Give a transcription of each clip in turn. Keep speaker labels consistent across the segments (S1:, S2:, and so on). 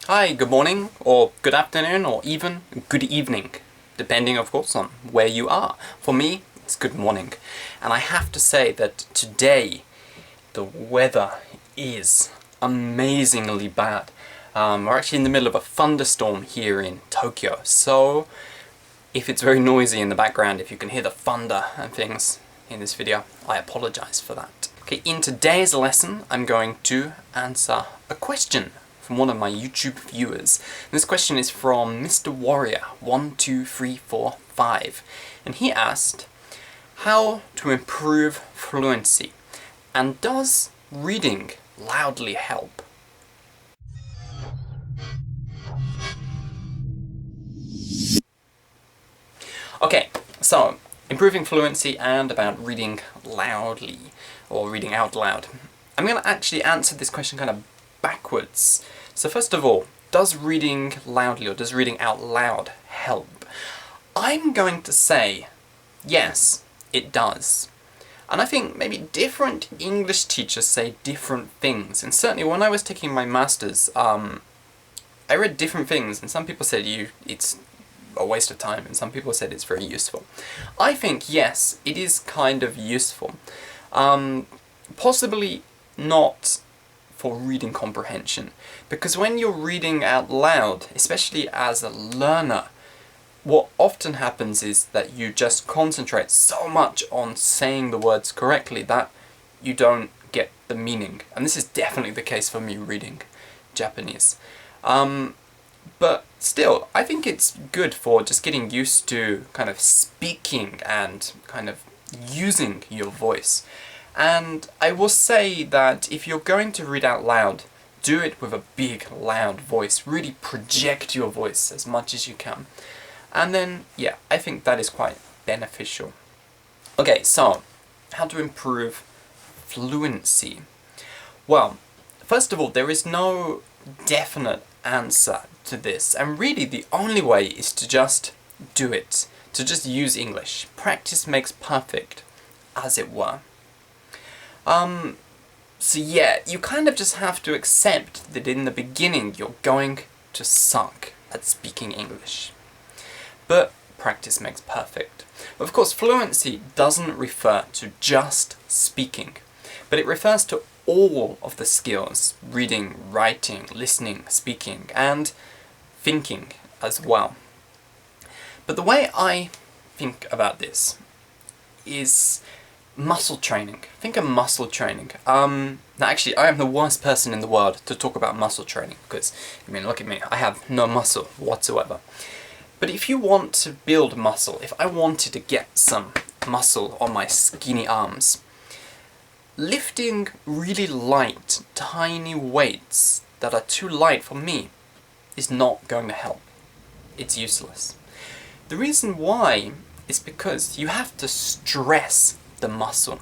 S1: Hi, good morning, or good afternoon, or even good evening, depending of course on where you are. For me, it's good morning. And I have to say that today the weather is amazingly bad. We're actually in the middle of a thunderstorm here in Tokyo, so if it's very noisy in the background, if you can hear the thunder and things in this video, I apologize for that. Okay, in today's lesson I'm going to answer a question from one of my YouTube viewers. And this question is from Mr. Warrior 12345, and he asked how to improve fluency, and does reading loudly help? Okay, so improving fluency and about reading loudly, or reading out loud. I'm going to actually answer this question kind of backwards. So first of all, does reading loudly or does reading out loud help? I'm going to say yes, it does. And I think maybe different English teachers say different things. And certainly when I was taking my masters, I read different things, and some people said it's a waste of time, and some people said it's very useful. I think yes, it is kind of useful. Possibly not for reading comprehension, because when you're reading out loud, especially as a learner, what often happens is that you just concentrate so much on saying the words correctly that you don't get the meaning. And this is definitely the case for me reading Japanese. But still, I think it's good for just getting used to kind of speaking and kind of using your voice. And I will say that if you're going to read out loud, do it with a big, loud voice. Really project your voice as much as you can. And then, yeah, I think that is quite beneficial. Okay, so, how to improve fluency? Well, first of all, there is no definite answer to this. And really, the only way is to just do it. To just use English. Practice makes perfect, as it were. So yeah, you kind of just have to accept that in the beginning you're going to suck at speaking English. But practice makes perfect. Of course, fluency doesn't refer to just speaking, but it refers to all of the skills: reading, writing, listening, speaking, and thinking as well. But the way I think about this is muscle training. Think of muscle training. Now actually, I am the worst person in the world to talk about muscle training, because, I mean, look at me, I have no muscle whatsoever. But if you want to build muscle, if I wanted to get some muscle on my skinny arms, lifting really light, tiny weights that are too light for me is not going to help. It's useless. The reason why is because you have to stress the muscle.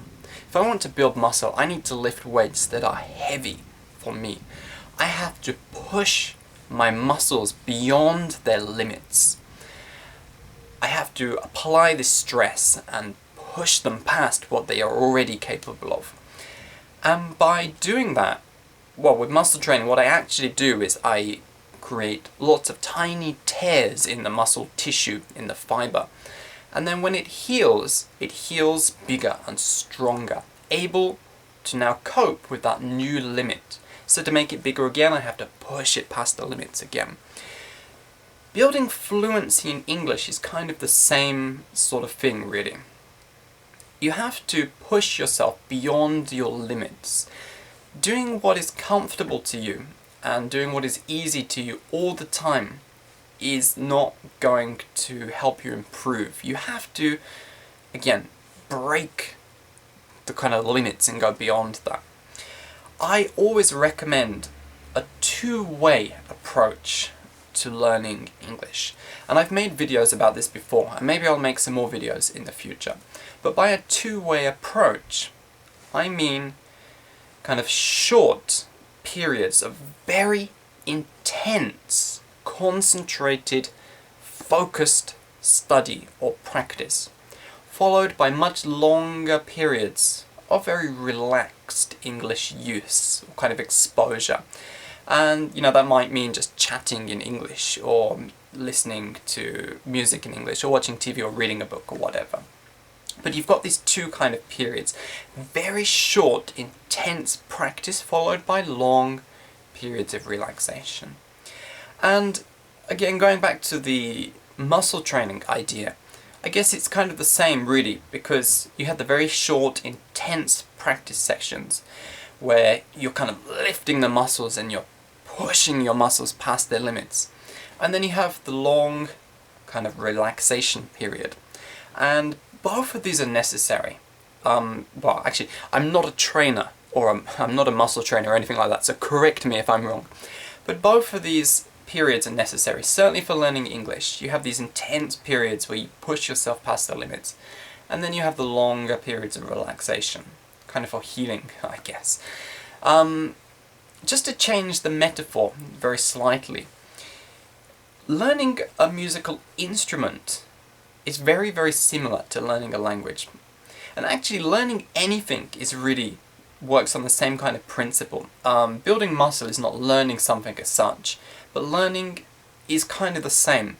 S1: If I want to build muscle, I need to lift weights that are heavy for me. I have to push my muscles beyond their limits. I have to apply this stress and push them past what they are already capable of. And by doing that, well, with muscle training, what I actually do is I create lots of tiny tears in the muscle tissue, in the fiber. And then when it heals bigger and stronger, able to now cope with that new limit. So to make it bigger again, I have to push it past the limits again. Building fluency in English is kind of the same sort of thing, really. You have to push yourself beyond your limits. Doing what is comfortable to you and doing what is easy to you all the time is not going to help you improve. You have to, again, break the kind of limits and go beyond that. I always recommend a two-way approach to learning English. And I've made videos about this before, and maybe I'll make some more videos in the future. But by a two-way approach, I mean kind of short periods of very intense, concentrated, focused study or practice, followed by much longer periods of very relaxed English use, or kind of exposure. And, that might mean just chatting in English, or listening to music in English, or watching TV, or reading a book, or whatever. But you've got these two kind of periods. Very short, intense practice followed by long periods of relaxation. And again, going back to the muscle training idea, I guess it's kind of the same really, because you have the very short, intense practice sections where you're kind of lifting the muscles and you're pushing your muscles past their limits. And then you have the long kind of relaxation period. And both of these are necessary. Well, actually, I'm not a trainer, or I'm not a muscle trainer or anything like that, so correct me if I'm wrong. But both of these periods are necessary. Certainly for learning English, you have these intense periods where you push yourself past the limits. And then you have the longer periods of relaxation, kind of for healing, I guess. Just to change the metaphor very slightly, learning a musical instrument is very, very similar to learning a language. And actually learning anything works on the same kind of principle. Building muscle is not learning something as such, but learning is kind of the same.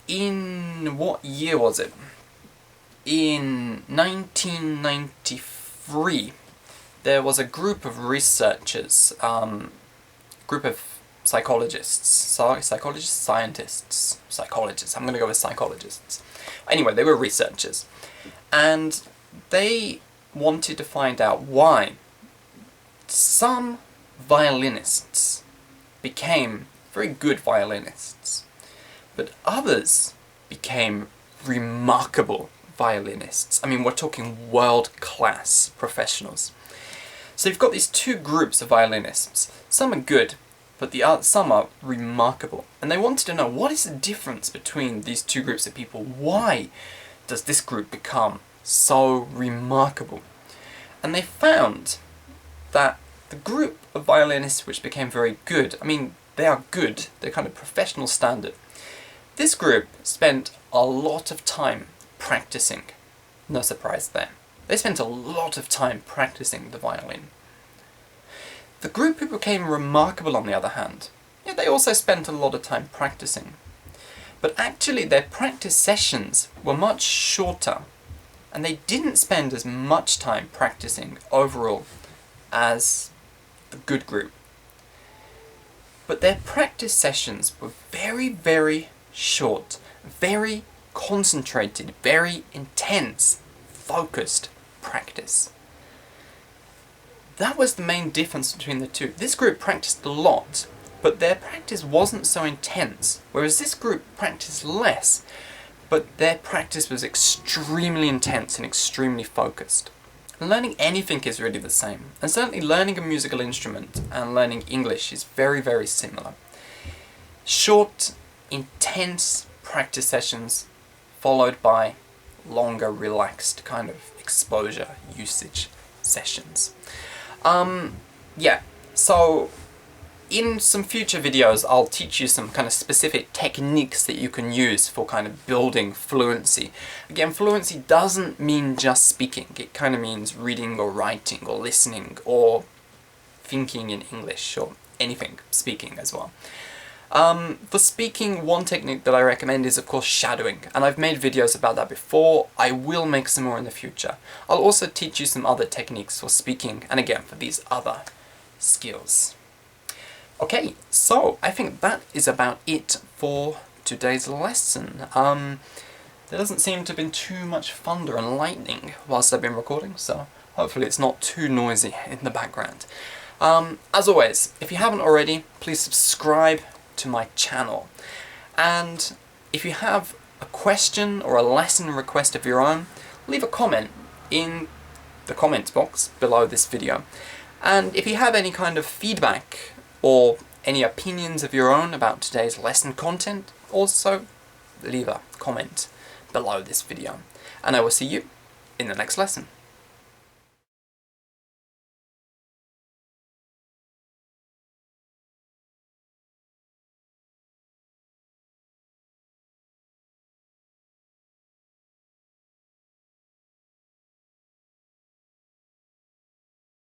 S1: In what year was it? In 1993, there was a group of researchers, group of psychologists, I'm going to go with psychologists. Anyway, they were researchers, and they wanted to find out why some violinists became very good violinists, but others became remarkable violinists. I mean, we're talking world-class professionals. So you've got these two groups of violinists. Some are good, but some are remarkable. And they wanted to know, what is the difference between these two groups of people? Why does this group become so remarkable? And they found that the group of violinists which became very good, I mean, they are good, they're kind of professional standard. This group spent a lot of time practicing. No surprise there. They spent a lot of time practicing the violin. The group who became remarkable, on the other hand, they also spent a lot of time practicing. But actually their practice sessions were much shorter, and they didn't spend as much time practicing overall as the good group. But their practice sessions were very, very short, very concentrated, very intense, focused practice. That was the main difference between the two. This group practiced a lot, but their practice wasn't so intense, whereas this group practiced less, but their practice was extremely intense and extremely focused. Learning anything is really the same, and certainly learning a musical instrument and learning English is very, very similar. Short, intense practice sessions followed by longer, relaxed kind of exposure, usage sessions. So in some future videos I'll teach you some kind of specific techniques that you can use for kind of building fluency. Again, fluency doesn't mean just speaking, it kind of means reading or writing or listening or thinking in English or anything, speaking as well. For speaking, one technique that I recommend is of course shadowing, and I've made videos about that before. I will make some more in the future. I'll also teach you some other techniques for speaking, and again for these other skills. Okay, so I think that is about it for today's lesson. There doesn't seem to have been too much thunder and lightning whilst I've been recording, so hopefully it's not too noisy in the background. As always, if you haven't already, please subscribe to my channel. And if you have a question or a lesson request of your own, leave a comment in the comments box below this video. And if you have any kind of feedback or any opinions of your own about today's lesson content, also leave a comment below this video. And I will see you in the next lesson.